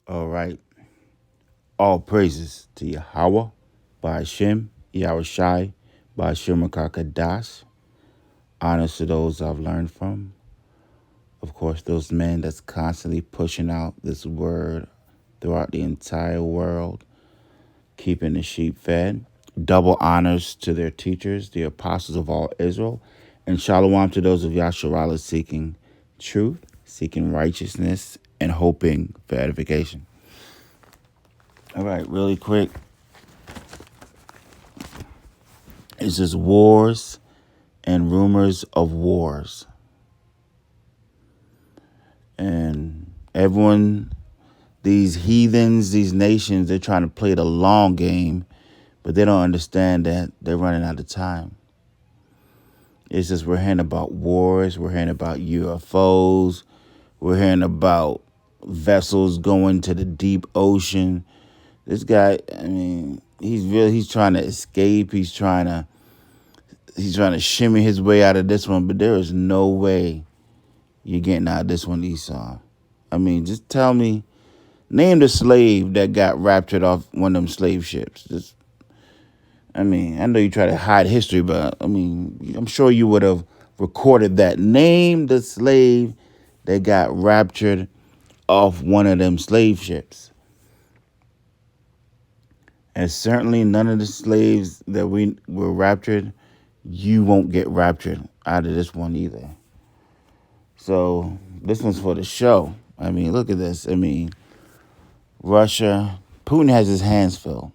All right. All praises to Yahweh, by Hashem, Yahweh Shai, by Hashem Kadash. Honors to those I've learned from. Of course, those men that's constantly pushing out this word throughout the entire world, keeping the sheep fed. Double honors to their teachers, the apostles of all Israel. And shalom to those of Yasharala seeking truth, seeking righteousness, and hoping for edification. All right, really quick. It's just wars and rumors of wars. And everyone, these heathens, these nations, they're trying to play the long game, but they don't understand that they're running out of time. It's just we're hearing about wars, we're hearing about UFOs, we're hearing about vessels going to the deep ocean. This guy, I mean, he's trying to escape, he's trying to shimmy his way out of this one, but there is no way you're getting out of this one, Esau. I mean, just tell me, name the slave that got raptured off one of them slave ships. I know you try to hide history, but I'm sure you would have recorded that. Name the slave that got raptured off one of them slave ships. And certainly none of the slaves that we were raptured, you won't get raptured out of this one either. So this one's for the show. Look at this. Russia, Putin has his hands full.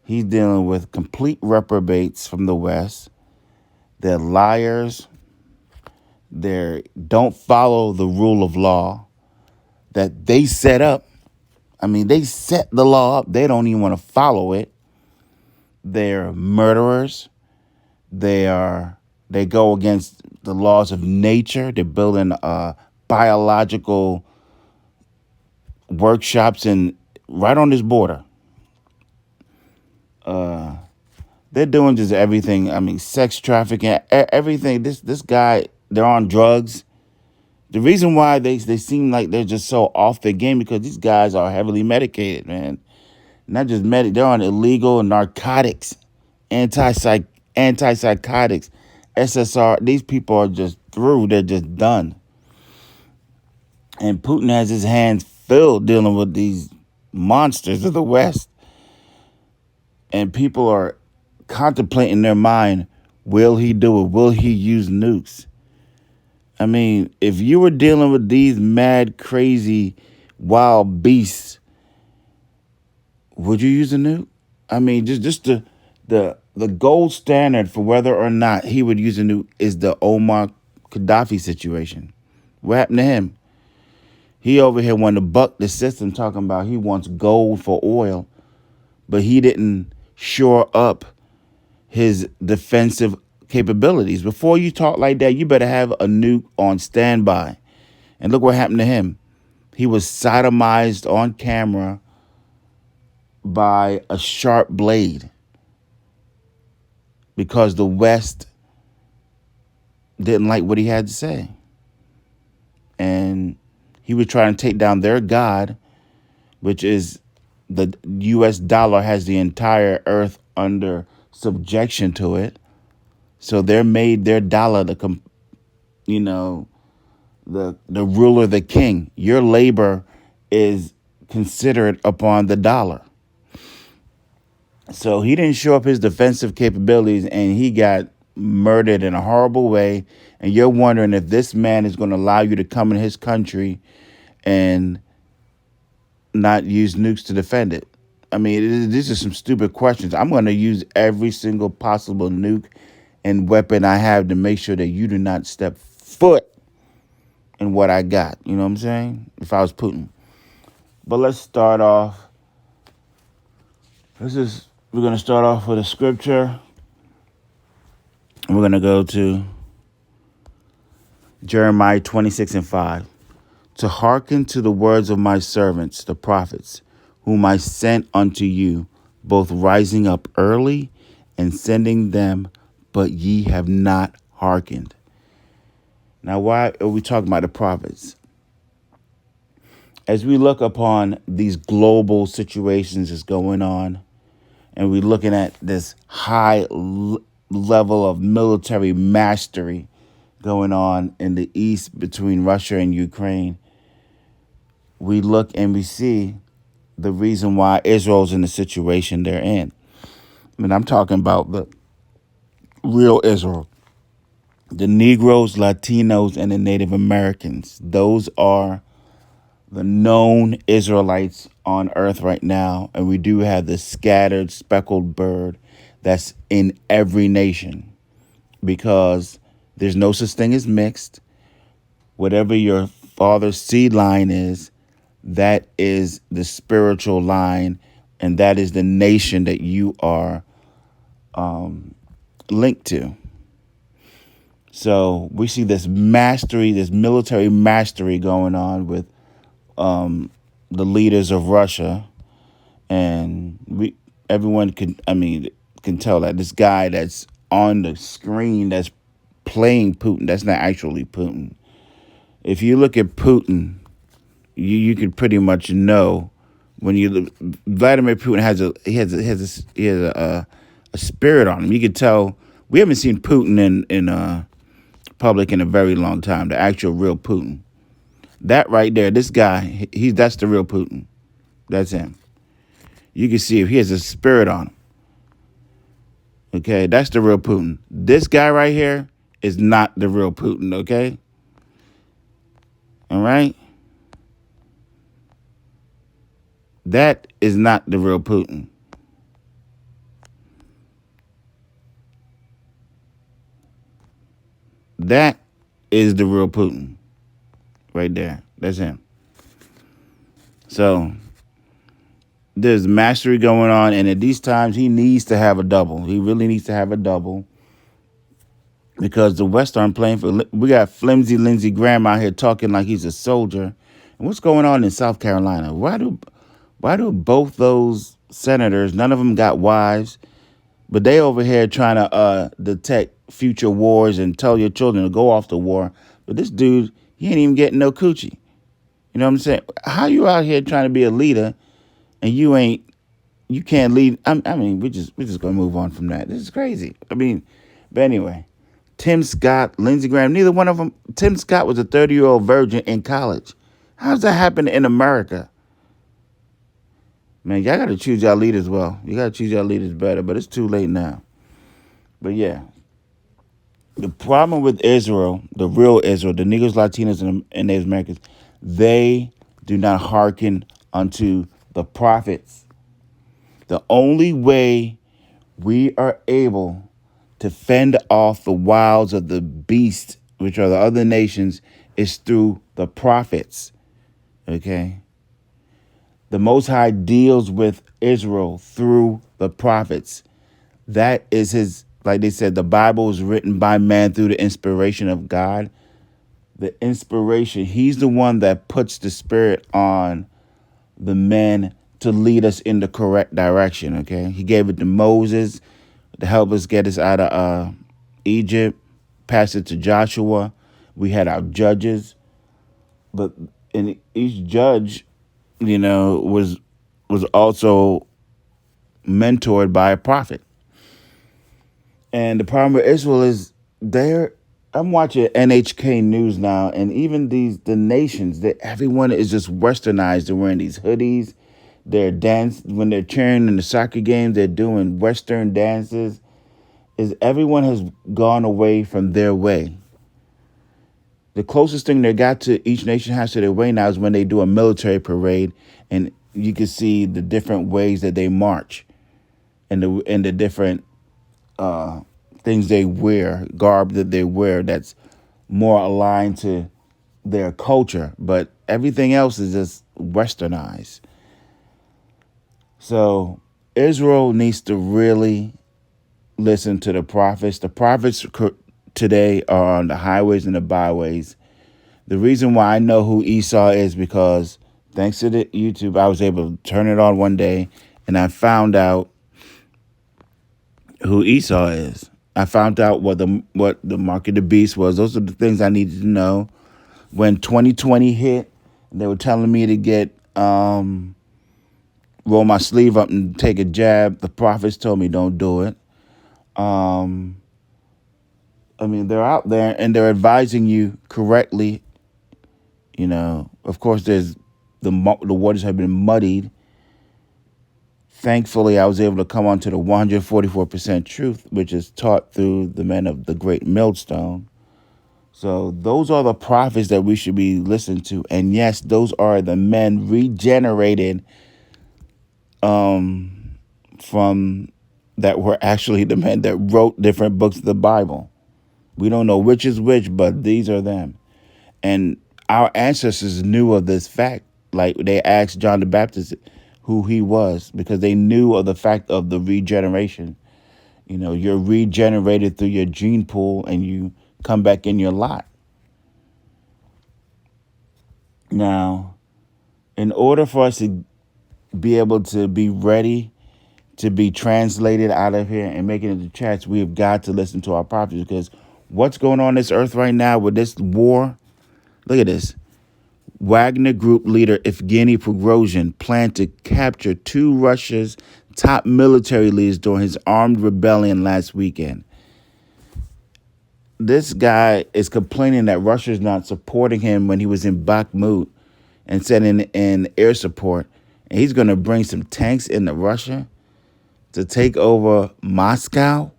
He's dealing with complete reprobates from the West. They're liars. They don't follow the rule of law that they set up. They set the law up. They don't even want to follow it. They're murderers. They go against the laws of nature. They're building biological workshops right on this border. They're doing just everything. Sex trafficking, everything. This guy, they're on drugs. The reason why they seem like they're just so off their game because these guys are heavily medicated, man. Not just they're on illegal narcotics, antipsychotics, SSR. These people are just through. They're just done. And Putin has his hands filled dealing with these monsters of the West. And people are contemplating in their mind, will he do it? Will he use nukes? If you were dealing with these mad, crazy, wild beasts, would you use a nuke? Just the gold standard for whether or not he would use a nuke is the Omar Gaddafi situation. What happened to him? He over here wanted to buck the system, talking about he wants gold for oil, but he didn't shore up his defensive capabilities. Before you talk like that, you better have a nuke on standby. And look what happened to him. He was sodomized on camera by a sharp blade because the West didn't like what he had to say. And he was trying to take down their God, which is the U.S. dollar has the entire earth under subjection to it. So they're made their dollar the ruler, the king. Your labor is considered upon the dollar. So he didn't show up his defensive capabilities and he got murdered in a horrible way. And you're wondering if this man is going to allow you to come in his country and not use nukes to defend it. These are some stupid questions. I'm going to use every single possible nuke and weapon I have to make sure that you do not step foot in what I got. You know what I'm saying? If I was Putin. But let's start off. We're going to start off with a scripture. We're going to go to Jeremiah 26:5. To hearken to the words of my servants, the prophets, whom I sent unto you, both rising up early and sending them, but ye have not hearkened. Now, why are we talking about the prophets? As we look upon these global situations that's going on, and we're looking at this level of military mastery going on in the east between Russia and Ukraine, we look and we see the reason why Israel's in the situation they're in. I mean, I'm talking about the real Israel, the Negroes, Latinos, and the Native Americans. Those are the known Israelites on earth right now. And we do have the scattered speckled bird that's in every nation, because there's no such thing as mixed. Whatever your father's seed line is, that is the spiritual line, and that is the nation that you are linked to. So we see this mastery, this military mastery going on with the leaders of Russia, and everyone can tell that this guy that's on the screen that's playing Putin, that's not actually Putin. If you look at Putin, you could pretty much know when Vladimir Putin has a spirit on him. You could tell. We haven't seen Putin in public in a very long time. The actual real Putin. That right there, this guy, that's the real Putin. That's him. You can see if he has a spirit on him. Okay, that's the real Putin. This guy right here is not the real Putin, okay? All right? That is not the real Putin. That is the real Putin. Right there. That's him. So there's mastery going on, and at these times he needs to have a double. He really needs to have a double, because the West aren't playing for. We got flimsy Lindsey Graham out here talking like he's a soldier. And what's going on in South Carolina? Why do both those senators, none of them got wives, but they over here trying to detect future wars and tell your children to go off to war. But this dude, he ain't even getting no coochie. You know what I'm saying? How you out here trying to be a leader and you can't lead? I mean, we're just gonna move on from that. This is crazy. I mean, but anyway, Tim Scott, Lindsey Graham, neither one of them. Tim Scott was a 30-year-old virgin in college. How does that happen in America? Man, y'all got to choose y'all leaders well. You got to choose y'all leaders better, but it's too late now. But yeah, the problem with Israel, the real Israel, the Negroes, Latinos, and Native Americans, they do not hearken unto the prophets. The only way we are able to fend off the wiles of the beast, which are the other nations, is through the prophets. Okay? The Most High deals with Israel through the prophets. That is his, like they said, the Bible is written by man through the inspiration of God. The inspiration, he's the one that puts the spirit on the men to lead us in the correct direction, okay? He gave it to Moses to help us get us out of Egypt, passed it to Joshua. We had our judges, but in each judge, was also mentored by a prophet. And the problem with Israel is I'm watching NHK News now, and even the nations, that everyone is just westernized. They're wearing these hoodies. They're when they're cheering in the soccer games, they're doing Western dances. Everyone has gone away from their way. The closest thing they got to each nation has to their way now is when they do a military parade, and you can see the different ways that they march, and the different things they wear, garb that they wear that's more aligned to their culture. But everything else is just westernized. So Israel needs to really listen to the prophets. The prophets today are on the highways and the byways. The reason why I know who Esau is because thanks to the YouTube, I was able to turn it on one day and I found out who Esau is. I found out what the mark of the beast was. Those are the things I needed to know. When 2020 hit They were telling me to get roll my sleeve up and take a jab. The prophets told me don't do it. Um, I mean, they're out there and they're advising you correctly. You know, of course, there's the waters have been muddied. Thankfully, I was able to come onto the 144% truth, which is taught through the men of the great millstone. So those are the prophets that we should be listening to. And yes, those are the men regenerated from that were actually the men that wrote different books of the Bible. We don't know which is which, but these are them. And our ancestors knew of this fact. Like they asked John the Baptist who he was because they knew of the fact of the regeneration. You know, you're regenerated through your gene pool and you come back in your lot. Now, in order for us to be able to be ready to be translated out of here and make it into chats, we've got to listen to our prophets because what's going on this earth right now with this war? Look at this. Wagner Group leader Evgeny Prigozhin planned to capture two Russia's top military leaders during his armed rebellion last weekend. This guy is complaining that Russia is not supporting him when he was in Bakhmut and sending in air support. And he's going to bring some tanks into Russia to take over Moscow.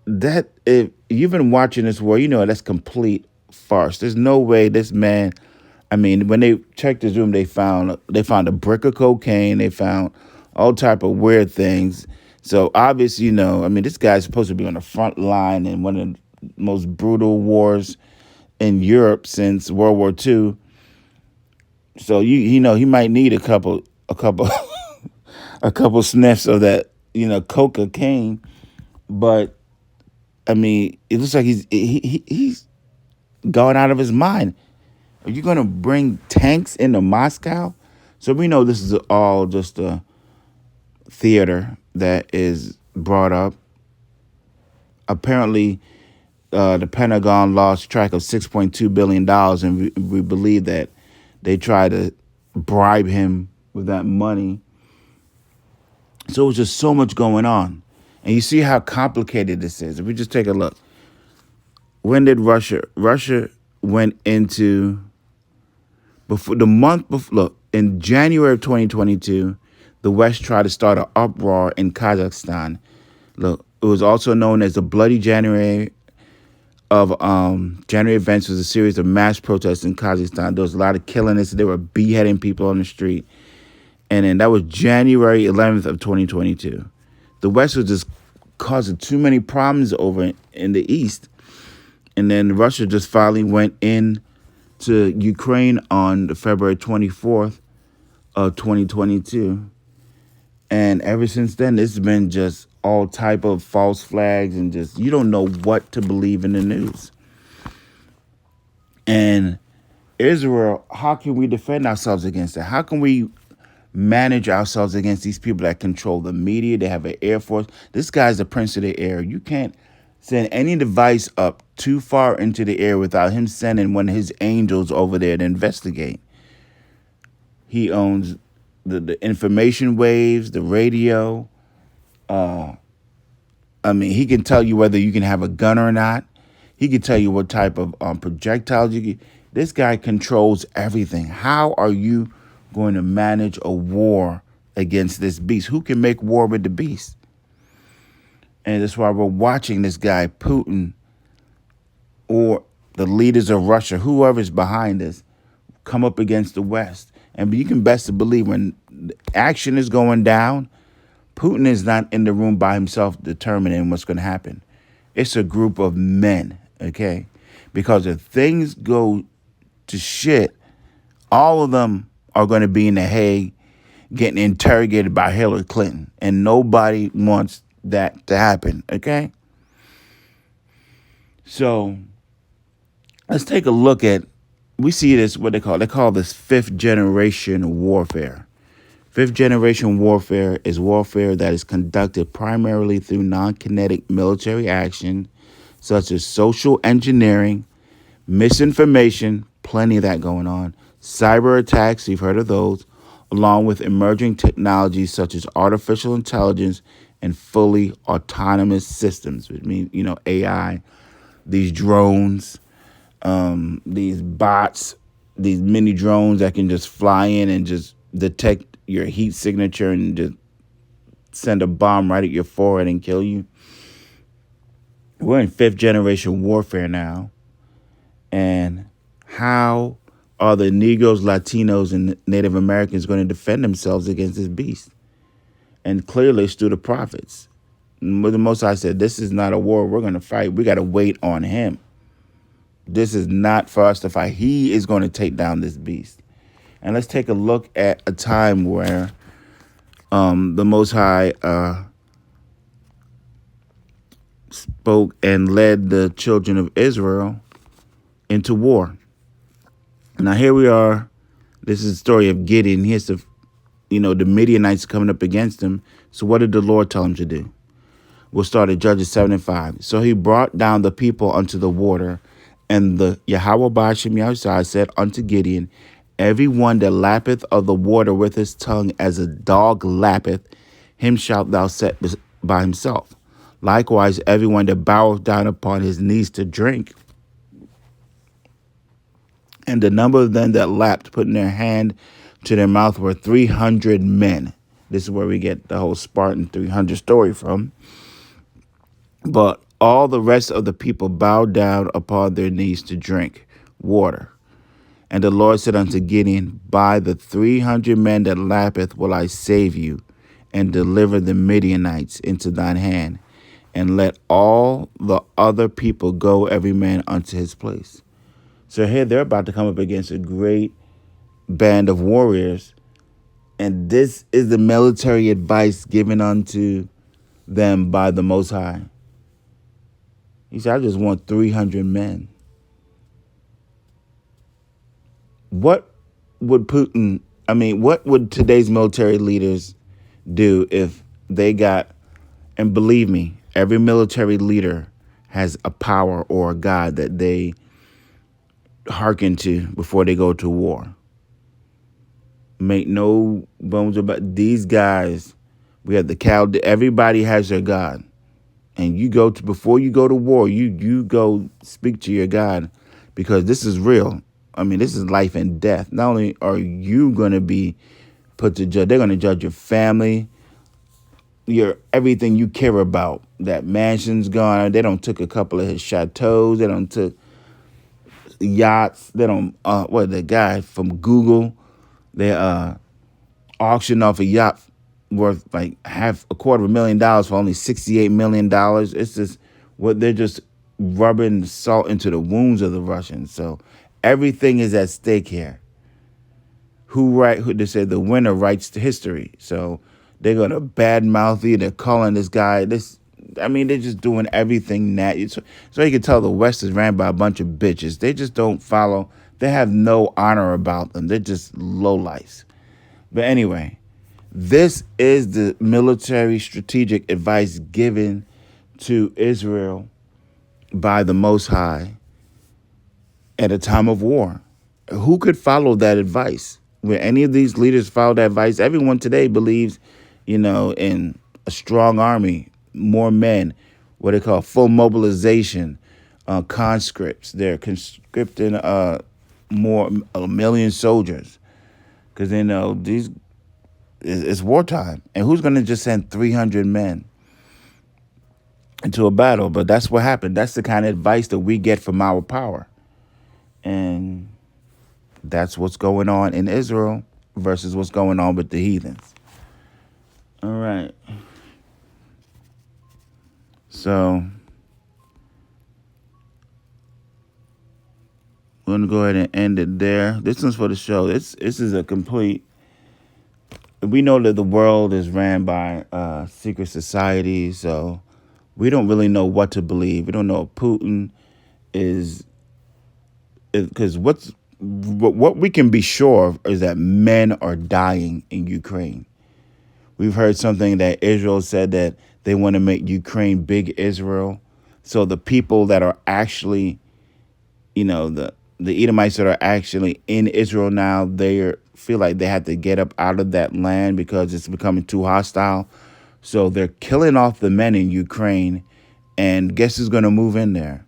That, if you've been watching this war, you know that's complete farce. There's no way this man. I mean, when they checked his room, they found a brick of cocaine. They found all type of weird things. So obviously, you know, I mean, this guy's supposed to be on the front line in one of the most brutal wars in Europe since World War II. So you know he might need a couple a couple sniffs of that, you know, cocaine. But I mean, it looks like he's gone out of his mind. Are you going to bring tanks into Moscow? So we know this is all just a theater that is brought up. Apparently, the Pentagon lost track of $6.2 billion, and we believe that they tried to bribe him with that money. So it was just so much going on. And you see how complicated this is. If we just take a look. When did Russia went into, before the month before, look, in January of 2022, the West tried to start an uproar in Kazakhstan. Look, it was also known as the Bloody January of January events was a series of mass protests in Kazakhstan. There was a lot of killing. They were beheading people on the street. And then that was January 11th of 2022. The West was just causing too many problems over in the East. And then Russia just finally went in to Ukraine on the February 24th of 2022. And ever since then, it's been just all type of false flags and just, you don't know what to believe in the news. And Israel, how can we defend ourselves against that? How can we manage ourselves against these people that control the media? They have an air force. This guy's the prince of the air. You can't send any device up too far into the air without him sending one of his angels over there to investigate. He owns the information waves, the radio. I mean, he can tell you whether you can have a gun or not. He can tell you what type of projectiles you can. This guy controls everything. How are you going to manage a war against this beast? Who can make war with the beast? And that's why we're watching this guy, Putin, or the leaders of Russia, whoever's behind this, come up against the West. And you can best believe when action is going down, Putin is not in the room by himself determining what's going to happen. It's a group of men, okay? Because if things go to shit, all of them are going to be in The Hague getting interrogated by Hillary Clinton. And nobody wants that to happen, okay? So let's take a look at, we see this, what they call this fifth generation warfare. Fifth generation warfare is warfare that is conducted primarily through non-kinetic military action, such as social engineering, misinformation, plenty of that going on. Cyber attacks, you've heard of those, along with emerging technologies such as artificial intelligence and fully autonomous systems, which means, AI, these drones, these bots, these mini drones that can just fly in and just detect your heat signature and just send a bomb right at your forehead and kill you. We're in fifth generation warfare now. And how are the Negroes, Latinos, and Native Americans going to defend themselves against this beast? And clearly it's through the prophets. But the Most High said, this is not a war we're going to fight. We got to wait on him. This is not for us to fight. He is going to take down this beast. And let's take a look at a time where the Most High spoke and led the children of Israel into war. Now here we are. This is the story of Gideon. Here's the Midianites coming up against him. So what did the Lord tell him to do? We'll start at Judges 7:5. So he brought down the people unto the water, and the Yahweh Ba'ashem Yahushua said unto Gideon, every one that lappeth of the water with his tongue as a dog lappeth, him shalt thou set by himself. Likewise, everyone that boweth down upon his knees to drink. And the number of them that lapped, putting their hand to their mouth, were 300 men. This is where we get the whole Spartan 300 story from. But all the rest of the people bowed down upon their knees to drink water. And the Lord said unto Gideon, by the 300 men that lappeth will I save you, and deliver the Midianites into thine hand, and let all the other people go every man unto his place. So here they're about to come up against a great band of warriors. And this is the military advice given unto them by the Most High. He said, I just want 300 men. What would what would today's military leaders do if they got, and believe me, every military leader has a power or a God that they hearken to before they go to war. Make no bones about these guys. We have the everybody has their God. And you go to, before you go to war, you go speak to your God, because this is real. This is life and death. Not only are you going to be put to judge, they're going to judge your family, your everything you care about. That mansion's gone. They don't took a couple of his chateaus. They don't took yachts. They don't the guy from Google, they auctioned off a yacht worth like $250,000 for only $68 million. It's just they're just rubbing salt into the wounds of the Russians. So everything is at stake here. Who they said the winner writes to history. So they're gonna badmouth you. They're calling this guy they're just doing everything so you can tell the West is ran by a bunch of bitches. They just don't follow. They have no honor about them. They're just lowlifes. But anyway, this is the military strategic advice given to Israel by the Most High at a time of war. Who could follow that advice? When any of these leaders follow that advice, everyone today believes, in a strong army, more men, what they call full mobilization, conscripts. They're conscripting a million soldiers, because they know it's wartime. And who's going to just send 300 men into a battle? But that's what happened. That's the kind of advice that we get from our power. And that's what's going on in Israel versus what's going on with the heathens. All right. So we're going to go ahead and end it there. This one's for the show. This is a complete... We know that the world is ran by secret societies, so we don't really know what to believe. We don't know if Putin is... Because what we can be sure of is that men are dying in Ukraine. We've heard something that Israel said that they want to make Ukraine big Israel. So the people that are actually, the the Edomites that are actually in Israel now, feel like they have to get up out of that land because it's becoming too hostile. So they're killing off the men in Ukraine, and guess who's going to move in there?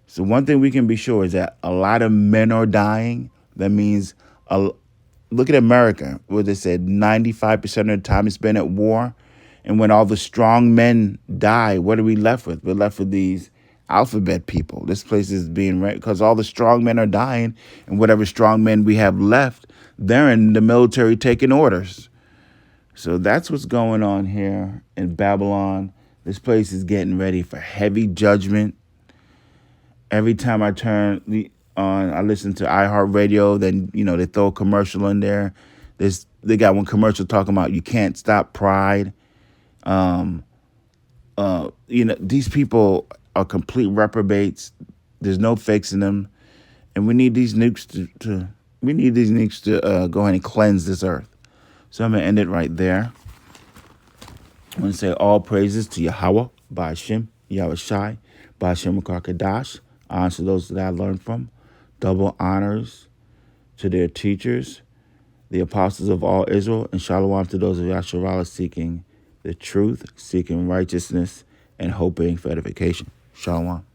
So one thing we can be sure is that a lot of men are dying. That means, look at America, where they said 95% of the time it's been at war. And when all the strong men die, what are we left with? We're left with these alphabet people. This place is being right because all the strong men are dying, and whatever strong men we have left, they're in the military taking orders. So that's what's going on here in Babylon. This place is getting ready for heavy judgment. Every time I turn on, I listen to iHeartRadio. Then they throw a commercial in there. They got one commercial talking about you can't stop pride. These people are complete reprobates. There's no fixing them, and we need these nukes to go ahead and cleanse this earth. So I'm gonna end it right there. I'm gonna say all praises to Yahweh, Ba'ashem, Yahweh Shai, Ba'ashem Kadash. Honors to those that I learned from. Double honors to their teachers, the apostles of all Israel, and shalom to those of Yasharallah seeking the truth, seeking righteousness, and hoping for edification. Shalom.